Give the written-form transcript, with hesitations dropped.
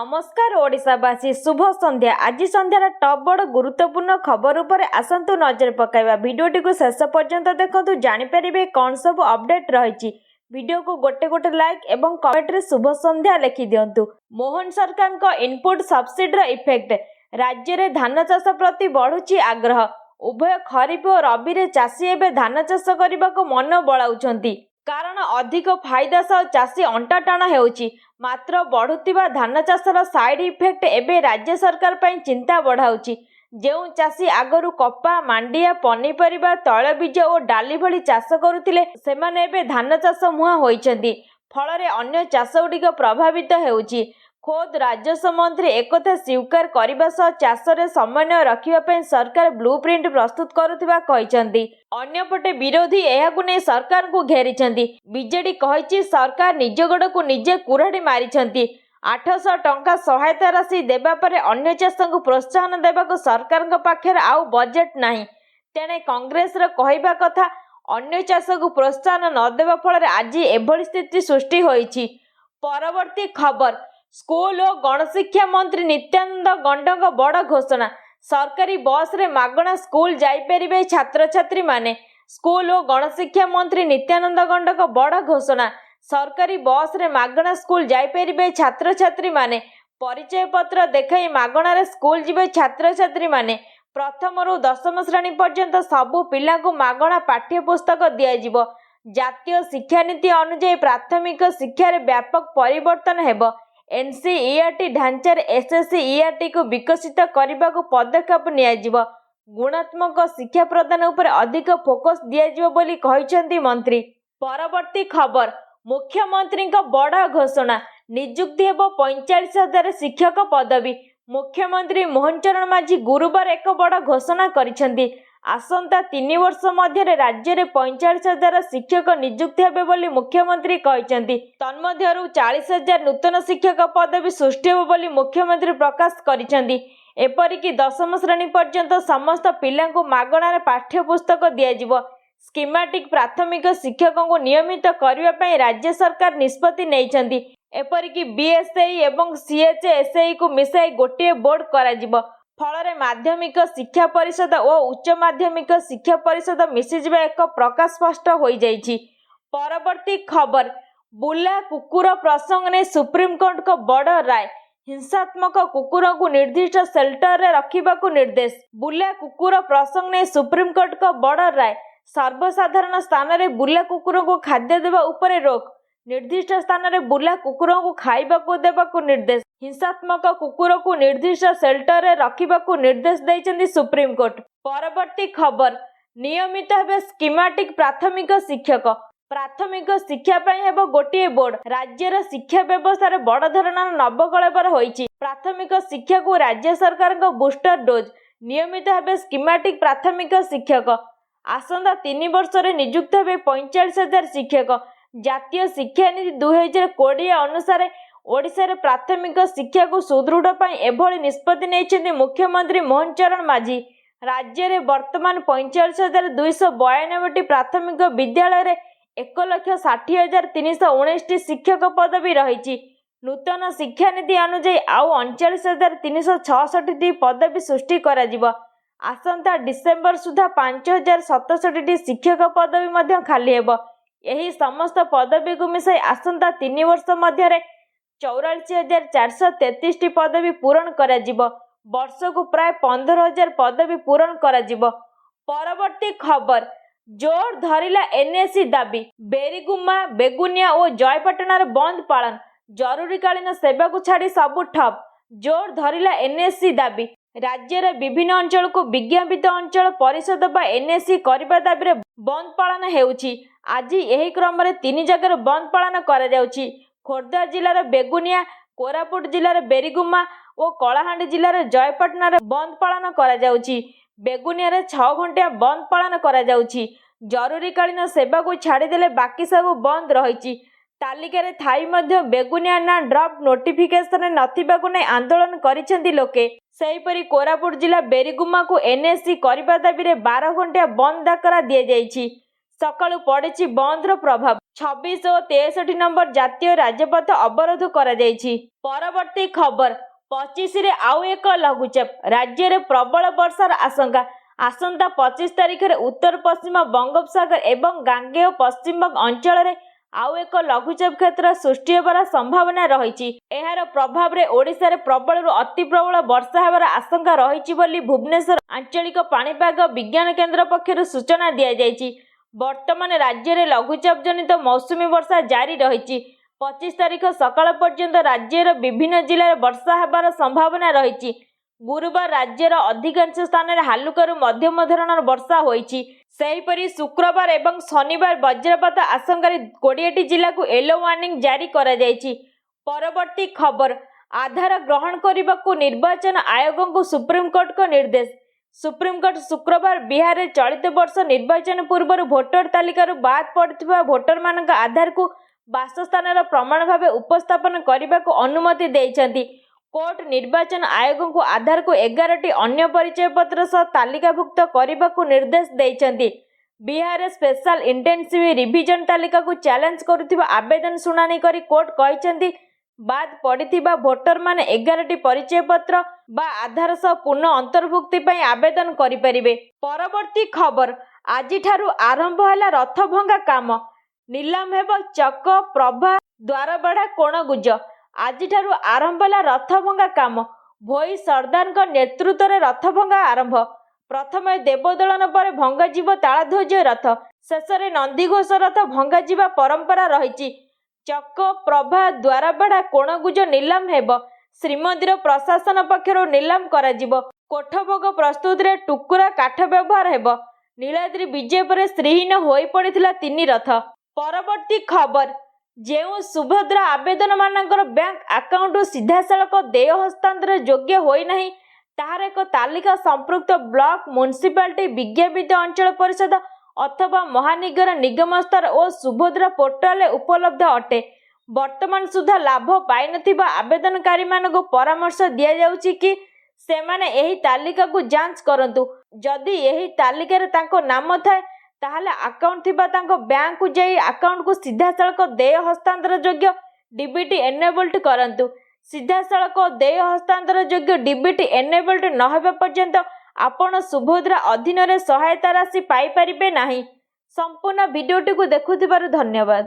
नमस्कार ओडिशावासी शुभ संध्या। आज संध्यार टॉप बड़ गुरुत्वपूर्ण खबर उपर आसतु नजर पकाइबा। भिडियोटी को शेष पर्यंत देखंतु जानि परिबे कोन सब अपडेट रहिछि। वीडियो को गोटे गोटे लाइक एवं कमेंट रे शुभ संध्या लिखि दियंतु। मोहन सरकार को इनपुट सब्सिडी इफेक्ट राज्य रे धान चाष प्रति बढ़ुछि आग्रह। उभय खरीफ और रबी रे चाषी एबे धान चाष करने को मन बलाउछंती कारण अधिक फायदा सह चाषी अंटा टाणा हेउछि। मात्र बढ़ुतिबा धान चाषर साइड इफेक्ट एबे राज्य सरकार पई चिंता बढ़ाउछि। जेउ चाषी आगरु कपा मांडिया पनीपरिबा तैलबीज और डाली भली चाष करुथिले सेमाने एबे धान चाष मुहां होइछंती। फଳରେ अन्य चाष गुड़िक प्रभावित हेउछि। खोद राजस्व मंत्री एकथा स्वीकार करने सह चाषरे समन्वय रखिबा सरकार ब्लूप्रिंट प्रस्तुत करुथिबा कहिसंती। अन्यपटे विरोधी एहाकु नै सरकार को घेरिछंती। बीजेडी कहिछि सरकार निज गोड़ को निजे कुराड़ी मारिछंती। 800 टंका सहायता राशि देबा परे अन्य चाषीଙ୍କୁ प्रोत्साहन देबाको सरकारଙ୍କ पाखरे आउ बजेट नाही। तेणे कांग्रेस र कहिबा कथा अन्य चाषीଙ୍କୁ प्रोत्साहन न देबा फଳରେ आज एभଳି स्थिति सृष्टि होईछि। परवर्ती खबर स्कूल और गणशिक्षा मंत्री नित्यानंद गंडक बड़ घोषणा। सरकारी बस रे मागणा स्कूल जाइपरिबे छात्र छात्री माने। स्कूल और गणशिक्षा मंत्री नित्यानंद गंडक बड़ घोषणा। सरकारी बस रे मागणा स्कूल जाइपरिबे छात्र छात्री माने। परिचय पत्र देखाई मागणा रे स्कूल जिबे छात्र छात्री माने। प्रथम रु 10म श्रेणी पर्यंत सबु पिला को मागणा पाठ्य पुस्तक दिया जिवो। जातीय शिक्षा नीति अनुसार प्राथमिक शिक्षा रे व्यापक परिवर्तन हेबो। एनसीईआरटी ढांचार एसएससीईआरटी को विकसित करने को पदक्षेप नियाजिबो। गुणात्मक शिक्षा प्रदान उपर अधिक फोकस दियाजिबो बोली कहिसंती मंत्री। परवर्ती खबर मुख्यमंत्री का बड़ा घोषणा। नियुक्ति हेबो 45,000 शिक्षक पदवी। मुख्यमंत्री मोहन चरण माझी गुरुवार एक बड़ा घोषणा करिसंती। आसंता 3 वर्ष मध्य राज्य में 45,000 शिक्षक नियुक्ति हेबे बोली मुख्यमंत्री कहिसंती। तन्मध्यरु 40,000 नूतन शिक्षक पदवी सृष्टि हेबो बोली मुख्यमंत्री प्रकाश करिसंती। एपरिकी 10म श्रेणी पर्यंत समस्त पिलांको मागणारे पाठ्य पुस्तक दियाजिबो। स्कीमेटिक प्राथमिक शिक्षकों को नियमित करने पर राज्य सरकार निष्पत्ति नेइछंती। एपरिकी बीएसई एवं सीएचएसई को मिसाई गोटे बोर्ड कराजिबो। फଳରେ माध्यमिक शिक्षा परिषद और उच्च माध्यमिक शिक्षा परिषद मिसिजिबा एक प्रकाश स्पष्ट हो जाइछि। परवर्ती खबर बुला कुकुर प्रसंग ने सुप्रीम कोर्ट को बड़ राय। हिंसात्मक कुकुर को निर्दिष्ट सेल्टर रे रखिबाकू निर्देश। बुला कुकुर प्रसंग ने सुप्रीम कोर्ट को बड़ राय। सर्वसाधारण स्थान रे बुला कुकुर को खाद्य देवा उपरे रोक। निर्दिष्ट स्थान रे बुला कुकुर को खाइबाकू देबाकू निर्देश। हिंसात्मक कुकुर को निर्दिष्ट सेल्टर रे रखिबाकू निर्देश दैछंती सुप्रीम कोर्ट। परवर्ती खबर नियमित हेबे स्कीमेटिक प्राथमिक शिक्षक। प्राथमिक शिक्षा पई हेबो गोटे बोर्ड। राज्यर शिक्षा व्यवस्था रे बड़ धरणर नवकळेबर होईछि। प्राथमिक शिक्षा को राज्य सरकार को बूस्टर डोज। नियमित हेबे स्कीमेटिक प्राथमिक शिक्षक। आसंता 3 वर्ष रे नियुक्त हेबे 45,000 शिक्षक। जातीय शिक्षा नीति 2020 अनुसार ओडिशा रे प्राथमिक शिक्षा को सुदृढ़ पई एभଳି निष्पत्ति नेइछन्ती मुख्यमंत्री मोहन चरण माझी। राज्य रे वर्तमान 45,292 प्राथमिक विद्यालय रे 1,60,319 शिक्षक पदवी रही। नूतन शिक्षा नीति अनुसार आउ 39,366 पदवी सृष्टि करा जिवो। आसंता डिसेम्बर सुधा 5,067 शिक्षक पदवी मध्य खाली हेबो। यही समस्त पदवी को मिसाई आसंता 3 वर्ष मध्य 44,433 पदवी पूरण करा जिवो। वर्ष को प्राय 15,000 पदवी पूरण करा जिवो। परवर्ती खबर जोर धरिला एनएससी दाबी। बेरीगुमा बेगुनिया और जयपाटना बंद पालन। जरूरीकालीन सेवा को छाड़ी सबु ठप। जोर धरिला एनएससी दाबी। राज्य रे विभिन्न अंचल को विज्ञापित अंचल परिषद बा एनएससी करबा दाबी रे बंद पालन हेउछि। आज यही क्रम रे 3 जगह बंद पालन करा जाउछि। खोर्धा जिलार बेगुनिया, कोरापुट जिलार बेरीगुमा और कलाहांडी जिलार जयपाटना बंद पालन करा जाउछि। बेगुनिया रे 6 घंटा बंद पालन करा जाउछि। जरूरीकालीन सेवा को छाड़ीदेले बाकी सब बंद रहिछि। तालिका रे थाई मध्य बेगुनिया ना ड्राफ्ट नोटिफिकेशन नथिबाकू नै आंदोलन करिसेंती लोके। सेहीपरि कोरापुट जिला बेरीगुमा को एनएससी करबा दाबी रे 12 घंटा बंद डाकरा दिया जाइछि। सकाळु पड़िछि बंदर प्रभाव। 26 ଓ 63 ନମ୍ବର ଜାତୀୟ ରାଜପଥ ଅବରୋଧ କରାଯାଇଛି। ପରବର୍ତ୍ତୀ ଖବର 25ରେ ଆଉ ଏକ ଲଘୁଚାପ। ରାଜ୍ୟରେ ପ୍ରବଳ ବର୍ଷାର ଆଶଙ୍କା। ଆସନ୍ତା 25 ତାରିଖରେ ଉତ୍ତର ପଶ୍ଚିମ ବଙ୍ଗୋପସାଗର ଏବଂ ଗାଙ୍ଗେୟ ପଶ୍ଚିମବଙ୍ଗ ଅଞ୍ଚଳରେ ଆଉ ଏକ ଲଘୁଚାପ କ୍ଷେତ୍ର ସୃଷ୍ଟି ହେବାର ସମ୍ଭାବନା ରହିଛି। ଏହାର ପ୍ରଭାବରେ ଓଡ଼ିଶାରେ ପ୍ରବଳରୁ ଅତି ପ୍ରବଳ ବର୍ଷା ହେବାର ଆଶଙ୍କା ରହିଛି ବୋଲି ଭୁବନେଶ୍ୱର ଆଞ୍ଚଳିକ ପାଣିପାଗ ବିଜ୍ଞାନ କେନ୍ଦ୍ର ପକ୍ଷରୁ ସୂଚନା ଦିଆଯାଇଛି। ବର୍ତ୍ତମାନ ରାଜ୍ୟରେ ଲଘୁଚାପ ଜନିତ ମୌସୁମୀ ବର୍ଷା ଜାରି ରହିଛି। 25 ତାରିଖ ସକାଳ ପର୍ଯ୍ୟନ୍ତ ରାଜ୍ୟର ବିଭିନ୍ନ ଜିଲ୍ଲାରେ ବର୍ଷା ହେବାର ସମ୍ଭାବନା ରହିଛି। ଗୁରୁବାର ରାଜ୍ୟର ଅଧିକାଂଶ ସ୍ଥାନରେ ହାଲୁକାରୁ ମଧ୍ୟମ ଧରଣର ବର୍ଷା ହୋଇଛି। ସେହିପରି ଶୁକ୍ରବାର ଏବଂ ଶନିବାର ବଜ୍ରପାତ ଆଶଙ୍କାରେ 20ଟି ଜିଲ୍ଲାକୁ ୟେଲୋ ୱାର୍ଣ୍ଣିଂ ଜାରି କରାଯାଇଛି। ପରବର୍ତ୍ତୀ ଖବର ଆଧାର ଗ୍ରହଣ କରିବାକୁ ନିର୍ବାଚନ ଆୟୋଗଙ୍କୁ ସୁପ୍ରିମକୋର୍ଟଙ୍କ ନିର୍ଦ୍ଦେଶ। ସୁପ୍ରିମକୋର୍ଟ ଶୁକ୍ରବାର ବିହାରରେ ଚଳିତ ବର୍ଷ ନିର୍ବାଚନ ପୂର୍ବରୁ ଭୋଟର ତାଲିକାରୁ ବାଦ୍ ପଡ଼ିଥିବା ଭୋଟରମାନଙ୍କ ଆଧାରକୁ ବାସସ୍ଥାନର ପ୍ରମାଣ ଭାବେ ଉପସ୍ଥାପନ କରିବାକୁ ଅନୁମତି ଦେଇଛନ୍ତି। କୋର୍ଟ ନିର୍ବାଚନ ଆୟୋଗଙ୍କୁ ଆଧାରକୁ 11ଟି ଅନ୍ୟ ପରିଚୟପତ୍ର ସହ ତାଲିକାଭୁକ୍ତ କରିବାକୁ ନିର୍ଦ୍ଦେଶ ଦେଇଛନ୍ତି। ବିହାରରେ ସ୍ପେଶାଲ ଇଣ୍ଟେନ୍ସିଭ ରିଭିଜନ ତାଲିକାକୁ ଚ୍ୟାଲେଞ୍ଜ କରୁଥିବା ଆବେଦନ ଶୁଣାଣି କରି କୋର୍ଟ କହିଛନ୍ତି ବାଦ୍ ପଡ଼ିଥିବା ଭୋଟରମାନେ 11ଟି ପରିଚୟପତ୍ର ବା ଆଧାର ସହ ପୁନଃ ଅନ୍ତର୍ଭୁକ୍ତି ପାଇଁ ଆବେଦନ କରିପାରିବେ। ପରବର୍ତ୍ତୀ ଖବର ଆଜିଠାରୁ ଆରମ୍ଭ ହେଲା ରଥଭଙ୍ଗା କାମ। ନିଲାମ ହେବ ଚକ, ପ୍ରଭା, ଦ୍ୱାରବାଡ଼ା, କୋଣଗୁଜ। ଆଜିଠାରୁ ଆରମ୍ଭ ହେଲା ରଥଭଙ୍ଗା କାମ। ଭୋଇ ସର୍ଦ୍ଦାରଙ୍କ ନେତୃତ୍ୱରେ ରଥଭଙ୍ଗା ଆରମ୍ଭ। ପ୍ରଥମେ ଦେବଦଳନ ପରେ ଭଙ୍ଗାଯିବ ତାଳଧ୍ୱଜ ରଥ। ଶେଷରେ ନନ୍ଦିଘୋଷ ରଥ ଭଙ୍ଗାଯିବା ପରମ୍ପରା ରହିଛି। ଚକ, ପ୍ରଭା, ଦ୍ୱାରବାଡ଼ା, କୋଣଗୁଜ ନିଲାମ ହେବ। ଶ୍ରୀମନ୍ଦିର ପ୍ରଶାସନ ପକ୍ଷରୁ ନିଲାମ କରାଯିବ। କୋଠଭୋଗ ପ୍ରସ୍ତୁତିରେ ଟୁକୁରା କାଠ ବ୍ୟବହାର ହେବ। ନୀଳାଦ୍ରି ବିଜେ ପରେ ଶ୍ରୀହୀନ ହୋଇପଡ଼ିଥିଲା 3 ରଥ। ପରବର୍ତ୍ତୀ ଖବର ଯେଉଁ ସୁଭଦ୍ରା ଆବେଦନମାନଙ୍କର ବ୍ୟାଙ୍କ ଆକାଉଣ୍ଟରୁ ସିଧାସଳଖ ଦେୟ ହସ୍ତାନ୍ତର ଯୋଗ୍ୟ ହୋଇନାହିଁ ତାହାର ଏକ ତାଲିକା ସମ୍ପୃକ୍ତ ବ୍ଲକ, ମ୍ୟୁନିସିପାଲିଟି, ବିଜ୍ଞାପିତ ଅଞ୍ଚଳ ପରିଷଦ ଅଥବା ମହାନଗର ନିଗମ ସ୍ତର ଓ ସୁଭଦ୍ରା ପୋର୍ଟାଲରେ ଉପଲବ୍ଧ ଅଟେ। ବର୍ତ୍ତମାନ ସୁଦ୍ଧା ଲାଭ ପାଇନଥିବା ଆବେଦନକାରୀମାନଙ୍କୁ ପରାମର୍ଶ ଦିଆଯାଉଛି କି ସେମାନେ ଏହି ତାଲିକାକୁ ଯାଞ୍ଚ କରନ୍ତୁ। ଯଦି ଏହି ତାଲିକାରେ ତାଙ୍କ ନାମ ଥାଏ ତାହେଲେ ଆକାଉଣ୍ଟ ଥିବା ତାଙ୍କ ବ୍ୟାଙ୍କକୁ ଯାଇ ଆକାଉଣ୍ଟକୁ ସିଧାସଳଖ ଦେୟ ହସ୍ତାନ୍ତର ଯୋଗ୍ୟ ଡିବିଟି ଏନେବଲ୍ଡ କରନ୍ତୁ। ସିଧାସଳଖ ଦେୟ ହସ୍ତାନ୍ତର ଯୋଗ୍ୟ ଡିବିଟି ଏନେବଲ୍ଡ ନ ହେବା ପର୍ଯ୍ୟନ୍ତ ଆପଣ ସୁଭଦ୍ରା ଅଧୀନରେ ସହାୟତା ରାଶି ପାଇପାରିବେ ନାହିଁ। ସମ୍ପୂର୍ଣ୍ଣ ଭିଡିଓଟିକୁ ଦେଖୁଥିବାରୁ ଧନ୍ୟବାଦ।